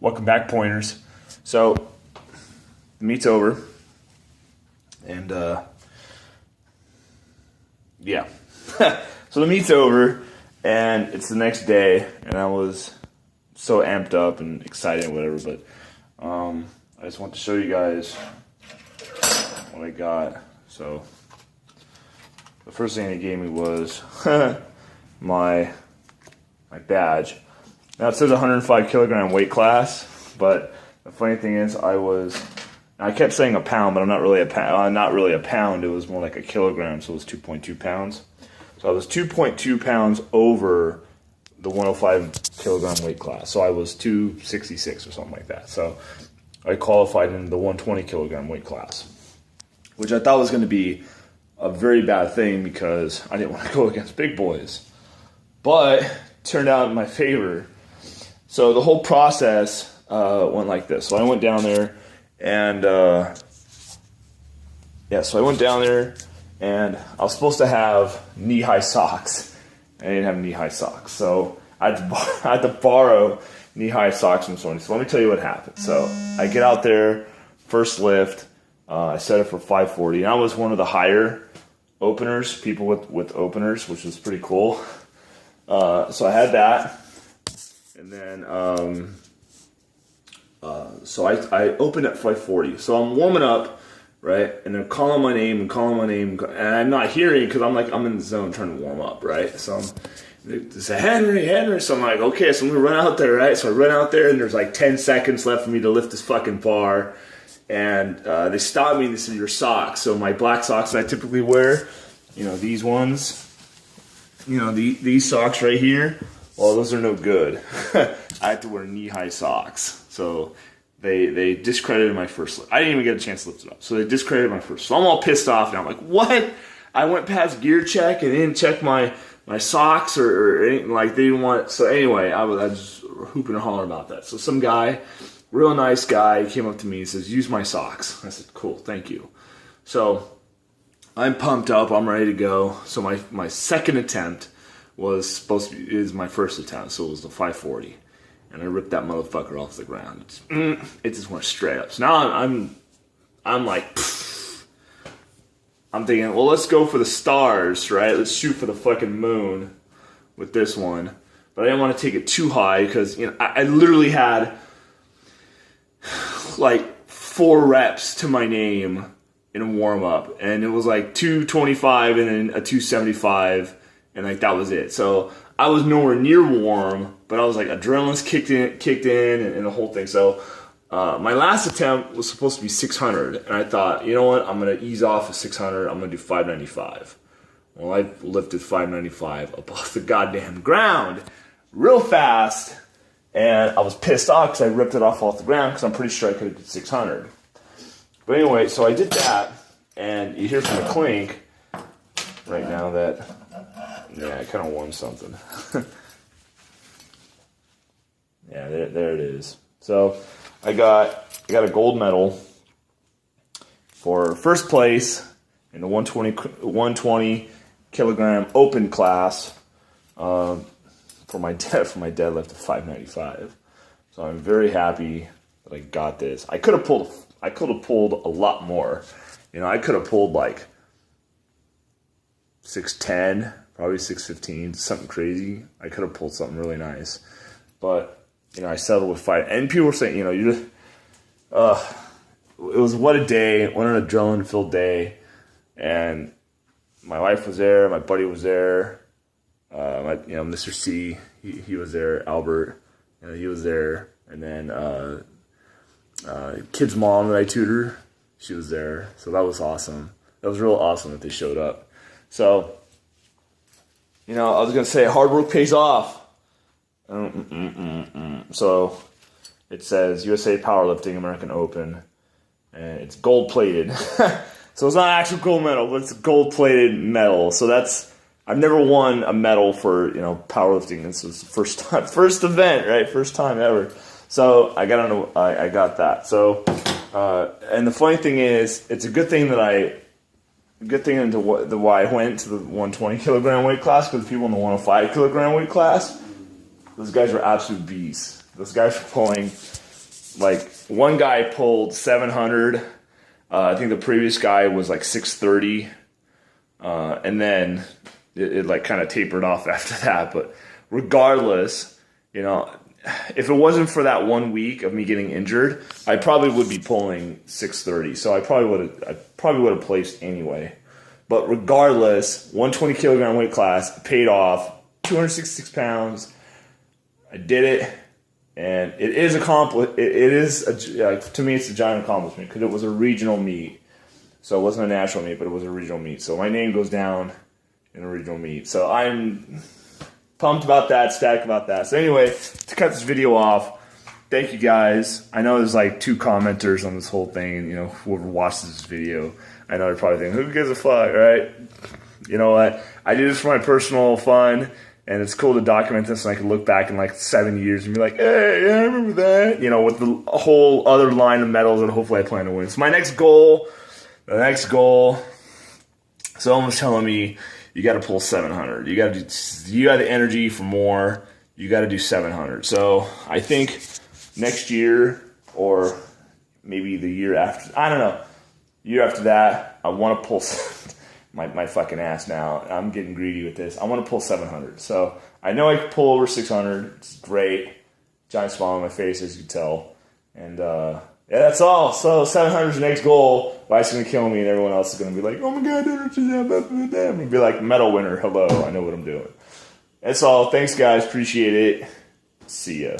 Welcome back, pointers. So, the meet's over, and yeah. So the meet's over, and it's the next day, and I was so amped up and excited and whatever, but I just want to show you guys what I got. So, the first thing they gave me was my badge. Now it says 105 kilogram weight class, but the funny thing is I kept saying a pound, but I'm not really a pound. Not really a pound. It was more like a kilogram, so it was 2.2 pounds. So I was 2.2 pounds over the 105 kilogram weight class. So I was 266 or something like that. So I qualified in the 120 kilogram weight class, which I thought was going to be a very bad thing because I didn't want to go against big boys. But it turned out in my favor. So the whole process went like this. So I went down there and so I went down there and I was supposed to have knee-high socks. I didn't have knee-high socks. So I had to borrow knee-high socks from someone. So let me tell you what happened. So I get out there, first lift, I set it for 540. And I was one of the higher openers, people with openers, which was pretty cool. So I had that. And then, so I opened at 540. So I'm warming up, right? And they're calling my name, and I'm not hearing because I'm in the zone trying to warm up, right? So they say, Henry. So I'm like, okay, so I'm going to run out there, right? So I run out there and there's like 10 seconds left for me to lift this fucking bar. And they stopped me and they said, your socks. So my black socks that I typically wear, these ones, these socks right here. Well, those are no good. I had to wear knee-high socks. So they discredited my first lift. I didn't even get a chance to lift it up. So they discredited my first. So I'm all pissed off now. I'm like, what? I went past gear check and didn't check my socks or anything. Like, they didn't want it. So anyway, I was hooping and hollering about that. So some guy, real nice guy, came up to me and says, use my socks. I said, cool, thank you. So I'm pumped up. I'm ready to go. So my second attempt is my first attempt, so it was the 540, and I ripped that motherfucker off the ground. It just went straight up. So now I'm like, I'm thinking, well, let's go for the stars, right? Let's shoot for the fucking moon with this one. But I didn't want to take it too high because I literally had like 4 reps to my name in a warm up, and it was like 225 and then a 275. And like that was it. So I was nowhere near warm, but I was like adrenaline's kicked in and the whole thing. So my last attempt was supposed to be 600, and I thought, you know what, I'm gonna ease off of 600. I'm gonna do 595. Well, I lifted 595 above the goddamn ground real fast, and I was pissed off because I ripped it off the ground because I'm pretty sure I could have did 600. But anyway, so I did that, and you hear from the clink right now that. Yeah, I kind of won something. Yeah, there it is. So I got a gold medal for first place in the 120 kilogram open class for my deadlift of 595. So I'm very happy that I got this. I could have pulled a lot more. I could have pulled like 610. Probably 615, something crazy. I could have pulled something really nice. But, I settled with 5. And people were saying, it was what a day, what an adrenaline-filled day. And my wife was there, my buddy was there, Mr. C, he was there, Albert, he was there. And then kid's mom that I tutor, she was there. So that was awesome. That was real awesome that they showed up. So, I was going to say hard work pays off. So it says USA Powerlifting American Open, and it's gold plated. So it's not an actual gold medal, but it's a gold plated medal. So I've never won a medal for powerlifting. This was the first event, right? First time ever. So I got that. So and the funny thing is, it's a good thing that good thing into why I went to the 120 kilogram weight class, because the people in the 105 kilogram weight class, those guys were absolute beasts. Those guys were pulling like one guy pulled 700. I think the previous guy was like 630. And then it like kind of tapered off after that. But regardless, you know, if it wasn't for that 1 week of me getting injured, I probably would be pulling 630. So I probably would have placed anyway. But regardless, 120 kilogram weight class paid off. 266 pounds. I did it, and it is to me, it's a giant accomplishment because it was a regional meet. So it wasn't a national meet, but it was a regional meet. So my name goes down in a regional meet. So I'm pumped about that, ecstatic about that. So anyway, to cut this video off, thank you guys. I know there's like 2 commenters on this whole thing. You know, whoever watches this video, I know they're probably thinking, who gives a fuck, right? You know what? I do this for my personal fun, and it's cool to document this, and I can look back in like 7 years and be like, hey, yeah, I remember that. You know, with the whole other line of medals that hopefully I plan to win. So my next goal, someone's telling me, you got to pull 700. You got the energy for more. You got to do 700. So I think next year, or maybe the year after, I don't know, year after that, I want to pull my fucking ass now. I'm getting greedy with this. I want to pull 700. So I know I can pull over 600. It's great. Giant smile on my face, as you can tell. And yeah, that's all. So 700 is the next goal. Wife's going to kill me, and everyone else is going to be like, oh my God, I'm going to be like, medal winner, hello, I know what I'm doing. That's all. Thanks, guys. Appreciate it. See ya.